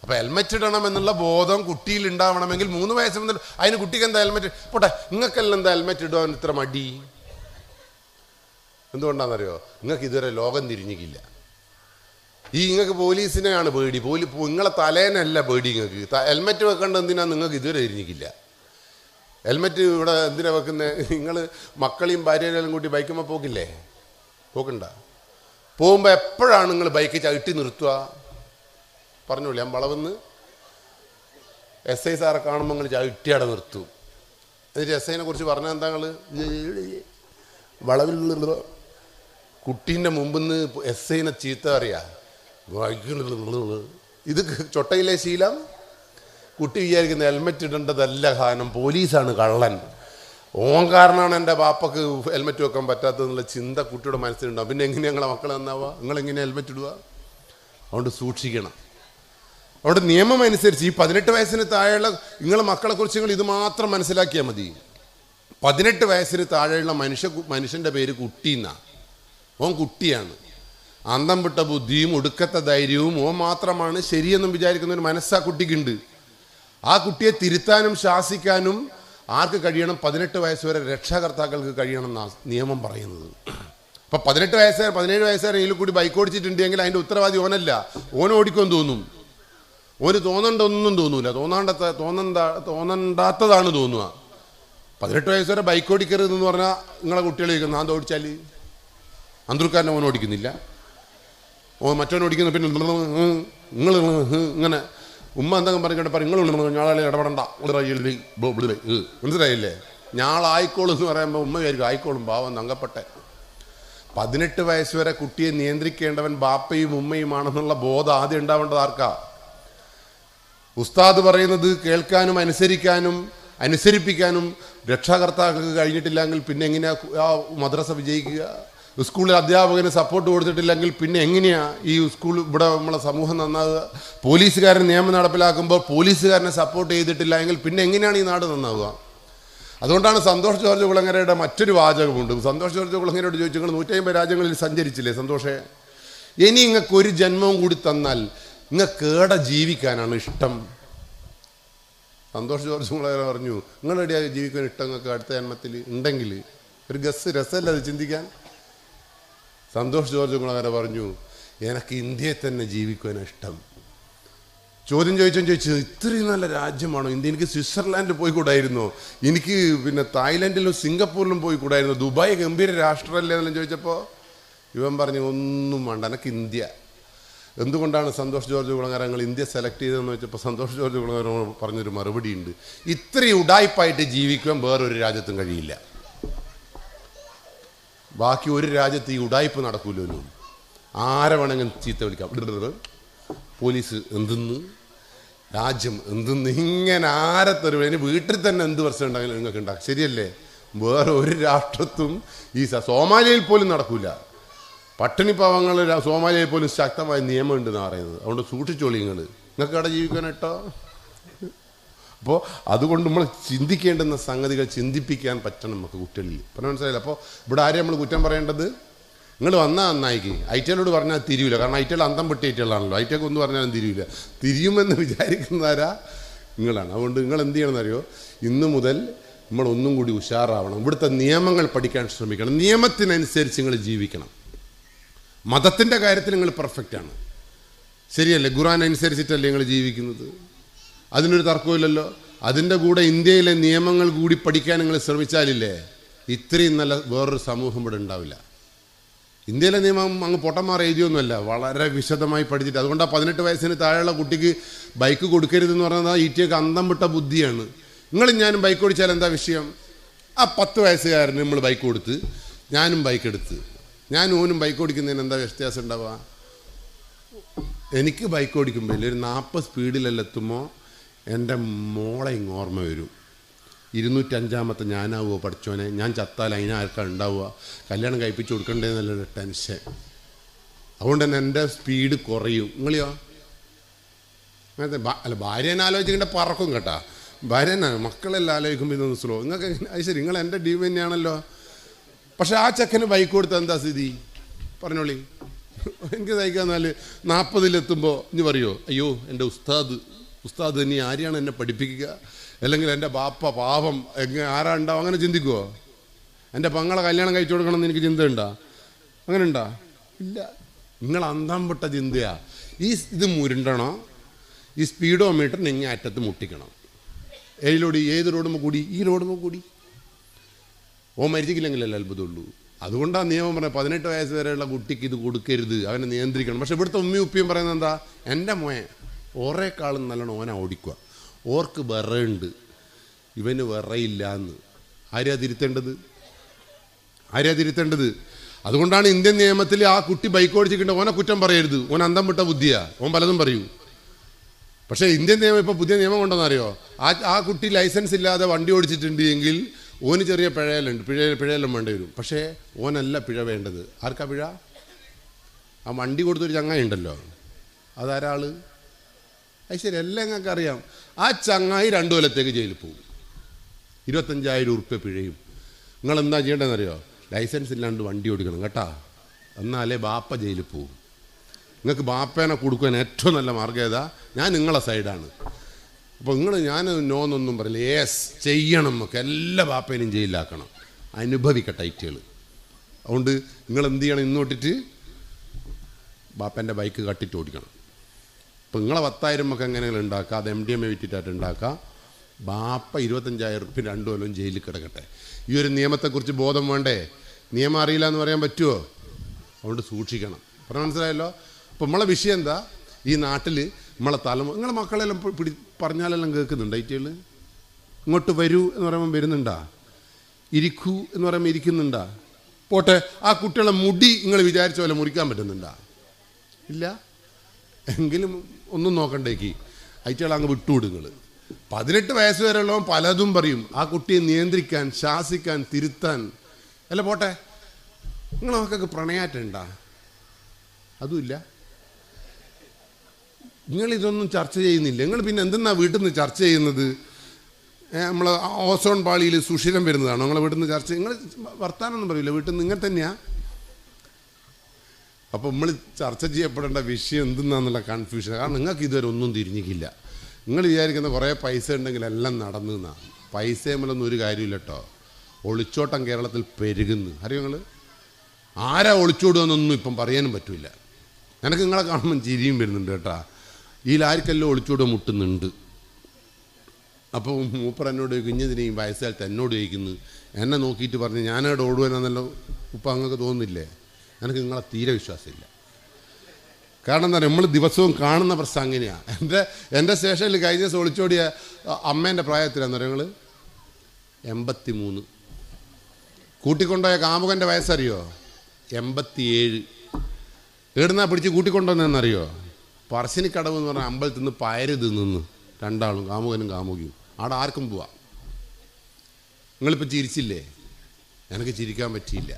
അപ്പോൾ ഹെൽമെറ്റ് ഇടണം എന്നുള്ള ബോധം കുട്ടിയിൽ ഉണ്ടാവണമെങ്കിൽ 3 വയസ്സ് മുതൽ അതിന് കുട്ടിക്ക് എന്താ ഹെൽമെറ്റ് പോട്ടെ, നിങ്ങൾക്കെല്ലാം എന്താ ഹെൽമെറ്റ് ഇടാൻ ഇത്ര മടി? എന്തുകൊണ്ടാണെന്നറിയോ? നിങ്ങൾക്ക് ഇതുവരെ ലോകം തിരിഞ്ഞിക്കില്ല. നിങ്ങൾക്ക് പോലീസിനെയാണ് പേടി. നിങ്ങളെ തലേനല്ല പേടി. നിങ്ങൾക്ക് ഹെൽമെറ്റ് വെക്കേണ്ടത് എന്തിനാ നിങ്ങൾക്ക് ഇതുവരെ തിരിഞ്ഞിക്കില്ല. ഹെൽമെറ്റ് ഇവിടെ എന്തിനാ വെക്കുന്നത്? നിങ്ങൾ മക്കളെയും ഭാര്യയെല്ലാം കൂട്ടി ബൈക്കുമ്പോൾ പോക്കില്ലേ? പോക്കണ്ട. പോകുമ്പോൾ എപ്പോഴാണ് നിങ്ങൾ ബൈക്ക് ചവിട്ടി നിർത്തുക? പറഞ്ഞോളൂ. ഞാൻ വളവെന്ന് SI സാറെ കാണുമ്പോൾ നിങ്ങൾ ചവിട്ടിയടെ നിർത്തും. എന്നിട്ട് SIനെ കുറിച്ച് പറഞ്ഞാൽ എന്താ? നിങ്ങൾ വളവിൽ കുട്ടീൻ്റെ മുമ്പിന്ന് SIനെ ചീത്ത അറിയാ. ഇത് ചൊട്ടയിലെ ശീലം. കുട്ടി വിചാരിക്കുന്ന ഹെൽമെറ്റ് ഇടേണ്ടതല്ല, കാരണം പോലീസാണ് കള്ളൻ. ഓൻ കാരണമാണ് എൻ്റെ ബാപ്പക്ക് ഹെൽമെറ്റ് വെക്കാൻ പറ്റാത്തതെന്നുള്ള ചിന്ത കുട്ടിയുടെ മനസ്സിലുണ്ടാവും. പിന്നെ എങ്ങനെയാണ് ഞങ്ങളെ മക്കൾ നന്നാവുക? നിങ്ങളെങ്ങനെ ഹെൽമെറ്റ് ഇടുക? അതുകൊണ്ട് സൂക്ഷിക്കണം. അവിടെ നിയമം അനുസരിച്ച് ഈ 18 വയസ്സിന് താഴെയുള്ള നിങ്ങളെ മക്കളെക്കുറിച്ച് നിങ്ങൾ ഇത് മാത്രം മനസ്സിലാക്കിയാൽ മതി. 18 വയസ്സിന് താഴെയുള്ള മനുഷ്യൻ്റെ പേര് കുട്ടി എന്നാണ്. ഓൻ കുട്ടിയാണ്. അന്തം വിട്ട ബുദ്ധിയും ഒടുക്കത്തെ ധൈര്യവും ഓൻ മാത്രമാണ് ശരിയെന്നും വിചാരിക്കുന്ന ഒരു മനസ്സാ കുട്ടിക്കുണ്ട്. ആ കുട്ടിയെ തിരുത്താനും ശാസിക്കാനും ആർക്ക് കഴിയണം? 18 വയസ്സ് വരെ രക്ഷാകർത്താക്കൾക്ക് കഴിയണമെന്നാണ് നിയമം പറയുന്നത്. അപ്പം 18 വയസ്സുകാർ 17 വയസ്സുകാർ ഇതിൽ കൂടി ബൈക്ക് ഓടിച്ചിട്ടുണ്ടെങ്കിൽ അതിൻ്റെ ഉത്തരവാദി ഓനല്ല. ഓൻ ഓടിക്കുമെന്ന് തോന്നും. ഓന് തോന്നണ്ടൊന്നും തോന്നൂല. തോന്നണ്ടാത്തതാണ് തോന്നുക. 18 വയസ്സ് വരെ ബൈക്ക് ഓടിക്കരുതെന്ന് പറഞ്ഞാൽ നിങ്ങളെ കുട്ടികൾ ചോദിക്കുന്നു, അത് ഓടിച്ചാൽ അന്തൂർക്കാരനെ ഓൻ ഓടിക്കുന്നില്ല, മറ്റവൻ ഓടിക്കുന്നു. പിന്നെ നിങ്ങൾ ഇങ്ങനെ ഉമ്മ എന്തെങ്കിലും പറയും, നിങ്ങൾ ഞാളെ ഇടപെടണ്ട, മനസ്സിലായില്ലേ? ഞാളായിക്കോളും എന്ന് പറയുമ്പോൾ ഉമ്മ വിചാരിക്കും ആയിക്കോളും, പാവം തങ്കപ്പെട്ടെ. 18 വയസ്സ് വരെ കുട്ടിയെ നിയന്ത്രിക്കേണ്ടവൻ ബാപ്പയും ഉമ്മയുമാണെന്നുള്ള ബോധം ആദ്യം ഉണ്ടാവേണ്ടത് ആർക്കാ? ഉസ്താദ് പറയുന്നത് കേൾക്കാനും അനുസരിപ്പിക്കാനും രക്ഷാകർത്താക്കൾക്ക് കഴിഞ്ഞിട്ടില്ലെങ്കിൽ പിന്നെ എങ്ങനെയാ ആ മദ്രസ വിജയിക്കുക? സ്കൂളിൽ അധ്യാപകന് സപ്പോർട്ട് കൊടുത്തിട്ടില്ലെങ്കിൽ പിന്നെ എങ്ങനെയാണ് ഈ സ്കൂൾ ഇവിടെ നമ്മളെ സമൂഹം നന്നാവുക? പോലീസുകാരൻ നിയമം നടപ്പിലാക്കുമ്പോൾ പോലീസുകാരനെ സപ്പോർട്ട് ചെയ്തിട്ടില്ല എങ്കിൽ പിന്നെ എങ്ങനെയാണ് ഈ നാട് നന്നാവുക? അതുകൊണ്ടാണ് സന്തോഷ് ജോർജ് കുളങ്ങരയുടെ മറ്റൊരു വാചകമുണ്ട്. സന്തോഷ് ജോർജ് കുളങ്ങരയോട് ചോദിച്ചു, നിങ്ങൾ 150 രാജ്യങ്ങളിൽ സഞ്ചരിച്ചില്ലേ സന്തോഷേ? ഇനി നിങ്ങൾക്ക് ഒരു ജന്മവും കൂടി തന്നാൽ നിങ്ങൾക്ക് ഏടെ ജീവിക്കാനാണ് ഇഷ്ടം? സന്തോഷ് ജോർജ് കുളങ്ങര പറഞ്ഞു, നിങ്ങളെവിടെയാണ് ജീവിക്കാൻ ഇഷ്ടം? നിങ്ങൾക്ക് അടുത്ത ജന്മത്തിൽ ഉണ്ടെങ്കിൽ ഒരു രസമല്ല അത് ചിന്തിക്കാൻ. സന്തോഷ് ജോർജ് കുളങ്ങര പറഞ്ഞു, എനിക്ക് ഇന്ത്യയിൽ തന്നെ ജീവിക്കാനാണ് ഇഷ്ടം. ചോദ്യം ചോദിച്ചു, ഇത്രയും നല്ല രാജ്യമാണോ ഇന്ത്യ? എനിക്ക് സ്വിറ്റ്സർലാൻഡിൽ പോയി കൂടായിരുന്നോ? എനിക്ക് പിന്നെ തായ്ലൻഡിലും സിംഗപ്പൂരിലും പോയി കൂടായിരുന്നോ? ദുബായ് ഗംഭീര രാഷ്ട്രമല്ലേ എന്നെല്ലാം ചോദിച്ചപ്പോൾ ഇവൻ പറഞ്ഞു, ഒന്നും വേണ്ട, എനിക്ക് ഇന്ത്യ. എന്തുകൊണ്ടാണ് സന്തോഷ് ജോർജ് കുളങ്ങര നിങ്ങൾ ഇന്ത്യ സെലക്ട് ചെയ്തതെന്ന് വെച്ചപ്പോൾ സന്തോഷ് ജോർജ് കുളങ്ങര പറഞ്ഞൊരു മറുപടി ഉണ്ട്, ഇത്രയും ഉടായ്പായിട്ട് ജീവിക്കാൻ വേറൊരു രാജ്യത്തും കഴിയില്ല. ബാക്കി ഒരു രാജ്യത്ത് ഈ ഉടായ്പ നടക്കൂലല്ലോ. ആരെ വേണമെങ്കിലും ചീത്ത വിളിക്കാം, പോലീസ് എന്തെന്ന്, രാജ്യം എന്തെന്ന്, ഇങ്ങനെ ആരത്തൊരു ഇനി വീട്ടിൽ തന്നെ എന്ത് പ്രശ്നം ഉണ്ടെങ്കിലും നിങ്ങൾക്ക് ഉണ്ടാക്കും. ശരിയല്ലേ? വേറെ ഒരു രാഷ്ട്രത്തും ഈ സോമാലിയയിൽ പോലും നടക്കൂല. പട്ടിണി പാവങ്ങൾ സോമാലിയയിൽ പോലും ശക്തമായ നിയമം ഉണ്ടെന്നാണ് പറയുന്നത്. അതുകൊണ്ട് സൂക്ഷിച്ചോളി നിങ്ങൾക്ക് അവിടെ ജീവിക്കാനിട്ടോ. അപ്പോൾ അതുകൊണ്ട് നമ്മൾ ചിന്തിക്കേണ്ടുന്ന സംഗതികൾ ചിന്തിപ്പിക്കാൻ പറ്റണം നമുക്ക് കുട്ടികളിൽ. പറഞ്ഞാൽ മനസ്സിലായില്ല? അപ്പോൾ ഇവിടെ ആരെയും നമ്മൾ കുറ്റം പറയേണ്ടത്? നിങ്ങൾ വന്നാൽ നന്നായിക്ക്. ഐറ്റകളോട് പറഞ്ഞാൽ തിരിയില്ല, കാരണം ഐറ്റകൾ അന്തം പൊട്ടി ഐറ്റകളാണല്ലോ. ഐറ്റക്ക് ഒന്നും പറഞ്ഞാലും തിരിയില്ല. തിരിയുമെന്ന് വിചാരിക്കുന്നവരാ നിങ്ങളാണ്. അതുകൊണ്ട് നിങ്ങൾ എന്ത് ചെയ്യണമെന്നറിയോ? ഇന്നു മുതൽ നമ്മൾ ഒന്നും കൂടി ഉഷാറാവണം. ഇവിടുത്തെ നിയമങ്ങൾ പഠിക്കാൻ ശ്രമിക്കണം. നിയമത്തിനനുസരിച്ച് നിങ്ങൾ ജീവിക്കണം. മതത്തിൻ്റെ കാര്യത്തിൽ നിങ്ങൾ പെർഫെക്റ്റാണ്, ശരിയല്ലേ? ഖുർആൻ അനുസരിച്ചിട്ടല്ലേ നിങ്ങൾ ജീവിക്കുന്നത്? അതിനൊരു തർക്കമില്ലല്ലോ. അതിൻ്റെ കൂടെ ഇന്ത്യയിലെ നിയമങ്ങൾ കൂടി പഠിക്കാൻ നിങ്ങൾ ശ്രമിച്ചാലില്ലേ ഇത്രയും നല്ല വേറൊരു സമൂഹം ഇവിടെ ഉണ്ടാവില്ല. ഇന്ത്യയിലെ നിയമം അങ്ങ് പൊട്ടന്മാർ എഴുതിയൊന്നുമല്ല, വളരെ വിശദമായി പഠിച്ചിട്ട്. അതുകൊണ്ടാണ് 18 വയസ്സിന് താഴെയുള്ള കുട്ടിക്ക് ബൈക്ക് കൊടുക്കരുതെന്ന് പറഞ്ഞാൽ ഈറ്റയൊക്കെ അന്തം വിട്ട ബുദ്ധിയാണ്. നിങ്ങളും ഞാനും ബൈക്ക് ഓടിച്ചാൽ എന്താ വിഷയം? ആ 10 വയസ്സുകാരന് നമ്മൾ ബൈക്ക് കൊടുത്ത് ഞാനും ബൈക്ക് എടുത്ത് ഓനും ബൈക്ക് ഓടിക്കുന്നതിന് എന്താ വ്യത്യാസം ഉണ്ടാവുക? എനിക്ക് ബൈക്ക് ഓടിക്കുമ്പോൾ ഒരു 40 സ്പീഡിലെത്തുമ്പോൾ എൻ്റെ മോളെ ഇങ്ങ് ഓർമ്മ വരും. 205-ാമത്തെ ഞാനാവുമോ പഠിച്ചോനെ? ഞാൻ ചത്താൽ അതിനാർക്കാണ് ഉണ്ടാവുക? കല്യാണം കഴിപ്പിച്ച് കൊടുക്കണ്ടേന്നല്ലൊരു ടെൻഷൻ. അതുകൊണ്ട് തന്നെ എൻ്റെ സ്പീഡ് കുറയും. നിങ്ങളെയോ? അങ്ങനത്തെ അല്ല, ഭാര്യനെ ആലോചിക്കേണ്ട പറക്കും കേട്ടാ. ഭാര്യനെ മക്കളെല്ലാം ആലോചിക്കുമ്പോൾ ഇതൊന്ന് സ്ലോ. നിങ്ങൾക്ക് അത് ശരി, നിങ്ങൾ എൻ്റെ ഡീം തന്നെയാണല്ലോ. പക്ഷെ ആ ചെക്കന് ബൈക്ക് കൊടുത്ത എന്താ സ്ഥിതി? പറഞ്ഞോളി. എനിക്ക് സഹിക്കാന്നാൽ 40-ലെത്തുമ്പോൾ ഇനി പറയുമോ, അയ്യോ എൻ്റെ ഉസ്താദ് ഇനി ആരെയാണ് എന്നെ പഠിപ്പിക്കുക, അല്ലെങ്കിൽ എൻ്റെ ബാപ്പ പാവം ആരാ ഉണ്ടാവും, അങ്ങനെ ചിന്തിക്കുമോ? എൻ്റെ പങ്ങളെ കല്യാണം കഴിച്ചു കൊടുക്കണം എന്ന് എനിക്ക് ചിന്തയുണ്ടോ? അങ്ങനെ ഉണ്ടോ? ഇല്ല. നിങ്ങൾ അന്തം വിട്ട ചിന്തയാ. ഇത് മുരുണ്ടണോ, ഈ സ്പീഡോമീറ്ററിന് ഇങ്ങനെ അറ്റത്ത് മുട്ടിക്കണം. ഏത് റോഡുമ്പോൾ കൂടി? ഈ റോഡുമ്പോൾ കൂടി. മരിച്ചില്ലെങ്കിലല്ലേ അത്ഭുതമുള്ളൂ. അതുകൊണ്ടാണ് നിയമം പറഞ്ഞത് 18 വയസ്സ് വരെയുള്ള കുട്ടിക്ക് ഇത് കൊടുക്കരുത്, അവനെ നിയന്ത്രിക്കണം. പക്ഷെ ഇവിടുത്തെ ഉമ്മയും ഉപ്പിയും പറയുന്നത് എന്താ? എൻ്റെ മോയെ ഓറേക്കാളും നല്ലോണം ഓനെ ഓടിക്കുക, ഓർക്ക് വിറയുണ്ട്, ഇവന് വിറയില്ല എന്ന്. ആരെയാ തിരുത്തേണ്ടത്? അതുകൊണ്ടാണ് ഇന്ത്യൻ നിയമത്തിൽ ആ കുട്ടി ബൈക്ക് ഓടിച്ചിട്ടുണ്ട് ഓനെ കുറ്റം പറയരുത്, ഓൻ അന്തം വിട്ട ബുദ്ധിയാ, ഓൻ പലതും പറയൂ. പക്ഷേ ഇന്ത്യൻ നിയമം ഇപ്പോൾ പുതിയ നിയമം കൊണ്ടെന്നറിയോ, ആ കുട്ടി ലൈസൻസ് ഇല്ലാതെ വണ്ടി ഓടിച്ചിട്ടുണ്ട് എങ്കിൽ ഓന് ചെറിയ പിഴയെല്ലാം വേണ്ടി വരും. പക്ഷേ ഓനല്ല പിഴ വേണ്ടത്. ആർക്കാ പിഴ? ആ വണ്ടി കൊടുത്തൊരു ചങ്ങായി ഉണ്ടല്ലോ, അതാരാള്? അത് ശരി, എല്ലാം ഞങ്ങൾക്ക് അറിയാം. ആ ചങ്ങായി 2 കൊല്ലത്തേക്ക് ജയിലിൽ പോകും, 25,000 ഉറുപ്പ്യ പിഴയും. നിങ്ങളെന്താ ചെയ്യേണ്ടതെന്നറിയോ? ലൈസൻസ് ഇല്ലാണ്ട് വണ്ടി ഓടിക്കണം കേട്ടാ, എന്നാലേ ബാപ്പ ജയിലിൽ പോകും. നിങ്ങൾക്ക് ബാപ്പേനെ കൊടുക്കാൻ ഏറ്റവും നല്ല മാർഗ്ഗം ഏതാ? ഞാൻ നിങ്ങളെ സൈഡാണ്. അപ്പോൾ ഞാൻ നോന്നൊന്നും പറയില്ല, യെസ് ചെയ്യണം, നമുക്ക് എല്ലാ ബാപ്പേനെയും ജയിലിലാക്കണം, അനുഭവിക്കട്ടെ ഐറ്റുകൾ. അതുകൊണ്ട് നിങ്ങൾ എന്ത് ചെയ്യണം? ഇന്ന് തൊട്ടിട്ട് ബാപ്പേൻ്റെ ബൈക്ക് കട്ടിട്ട് ഓടിക്കണം. ഇപ്പോൾ നിങ്ങളെ 10,000 ഒക്കെ എങ്ങനെയാണ് ഉണ്ടാക്കുക, അത് MDMA വിറ്റിട്ടായിട്ട് ഉണ്ടാക്കുക. ബാപ്പ 25,000 ഉറുപ്പ്യ 2 കൊല്ലം ജയിലിൽ കിടക്കട്ടെ. ഈ ഒരു നിയമത്തെക്കുറിച്ച് ബോധം വേണ്ടേ? നിയമം അറിയില്ല എന്ന് പറയാൻ പറ്റുമോ? അതുകൊണ്ട് സൂക്ഷിക്കണം. പറഞ്ഞാൽ മനസ്സിലായല്ലോ? അപ്പോൾ നമ്മളെ വിഷയം എന്താ? ഈ നാട്ടിൽ നമ്മളെ നിങ്ങളെ മക്കളെല്ലാം പറഞ്ഞാലെല്ലാം കേൾക്കുന്നുണ്ട് ഐറ്റുകൾ. ഇങ്ങോട്ട് വരൂ എന്ന് പറയുമ്പോൾ വരുന്നുണ്ടാ, ഇരിക്കൂ എന്ന് പറയുമ്പോൾ ഇരിക്കുന്നുണ്ടാ? പോട്ടെ, ആ കുട്ടികളെ മുടി നിങ്ങൾ വിചാരിച്ച പോലെ മുറിക്കാൻ പറ്റുന്നുണ്ടാ? ഇല്ല. എങ്കിലും ഒന്നും നോക്കണ്ടേക്ക്, ഐറ്റുകൾ അങ്ങ് വിട്ടുവിടും. നിങ്ങൾ 18 വയസ്സ് വരെയുള്ളവൻ പലതും പറയും, ആ കുട്ടിയെ നിയന്ത്രിക്കാൻ, ശാസിക്കാൻ, തിരുത്താൻ. അല്ല പോട്ടെ, നിങ്ങളെ മക്കൾക്ക് പ്രണയാറ്റുണ്ടാ? അതുമില്ല. നിങ്ങളിതൊന്നും ചർച്ച ചെയ്യുന്നില്ല. നിങ്ങൾ പിന്നെ എന്തെന്നാ വീട്ടിൽ നിന്ന് ചർച്ച ചെയ്യുന്നത്? നമ്മൾ ഓസോൺ പാളിയിൽ സുഷിരം വരുന്നതാണോ നിങ്ങളെ വീട്ടിൽ നിന്ന് ചർച്ച? നിങ്ങൾ വർത്താനൊന്നും പറയില്ല, വീട്ടിൽ നിന്ന് ഇങ്ങനെ തന്നെയാ. അപ്പോൾ നമ്മൾ ചർച്ച ചെയ്യപ്പെടേണ്ട വിഷയം എന്തെന്നാന്നുള്ള കൺഫ്യൂഷൻ. കാരണം നിങ്ങൾക്ക് ഇതുവരെ ഒന്നും തിരിഞ്ഞിക്കില്ല. നിങ്ങൾ വിചാരിക്കുന്ന കുറേ പൈസ ഉണ്ടെങ്കിൽ എല്ലാം നടന്നു എന്നാണ്. പൈസയുമല്ലൊന്നും ഒരു കാര്യമില്ല കേട്ടോ. ഒളിച്ചോട്ടം കേരളത്തിൽ പെരുകുന്നു. അറിയോ നിങ്ങൾ? ആരാ ഒളിച്ചോടുകയെന്നൊന്നും ഇപ്പം പറയാനും പറ്റില്ല. എനിക്ക് നിങ്ങളെ കാണുമ്പം ചിരിയും വരുന്നുണ്ട് കേട്ടോ. ഈ ആർക്കെല്ലാം ഒളിച്ചോടുക മുട്ടുന്നുണ്ട്. അപ്പോൾ മൂപ്പർ എന്നോട് കുഞ്ഞതിനെയും വയസ്സാലത്ത് എന്നോട് ചോദിക്കുന്നു, എന്നെ നോക്കിയിട്ട് പറഞ്ഞ് ഞാനവിടെ ഓടുവാനെന്നല്ലോ ഇപ്പം അങ്ങക്ക് തോന്നുന്നില്ലേ? എനിക്ക് നിങ്ങളെ തീരെ വിശ്വാസമില്ല. കാരണം എന്താ പറയുക, നമ്മൾ ദിവസവും കാണുന്ന പ്രശ്നം അങ്ങനെയാണ്. എൻ്റെ സ്റ്റേഷനിൽ കഴിഞ്ഞ ദിവസം ഒളിച്ചോടിയ അമ്മേൻ്റെ പ്രായത്തിലാന്ന് പറയുക, നിങ്ങൾ 83. കൂട്ടിക്കൊണ്ടുപോയ കാമുകൻ്റെ വയസ്സറിയോ? 87. എവിടുന്നാ പിടിച്ച് കൂട്ടിക്കൊണ്ടുവന്നതെന്നറിയോ? പറശ്ശിനിക്കടവ് എന്ന് പറഞ്ഞാൽ അമ്പലത്തിൽ നിന്ന് പയര് തിന്നു രണ്ടാളും, കാമുകനും കാമുകിയും. അവിടെ ആർക്കും പോവാം. നിങ്ങളിപ്പോൾ ചിരിച്ചില്ലേ? എനിക്ക് ചിരിക്കാൻ പറ്റിയില്ല.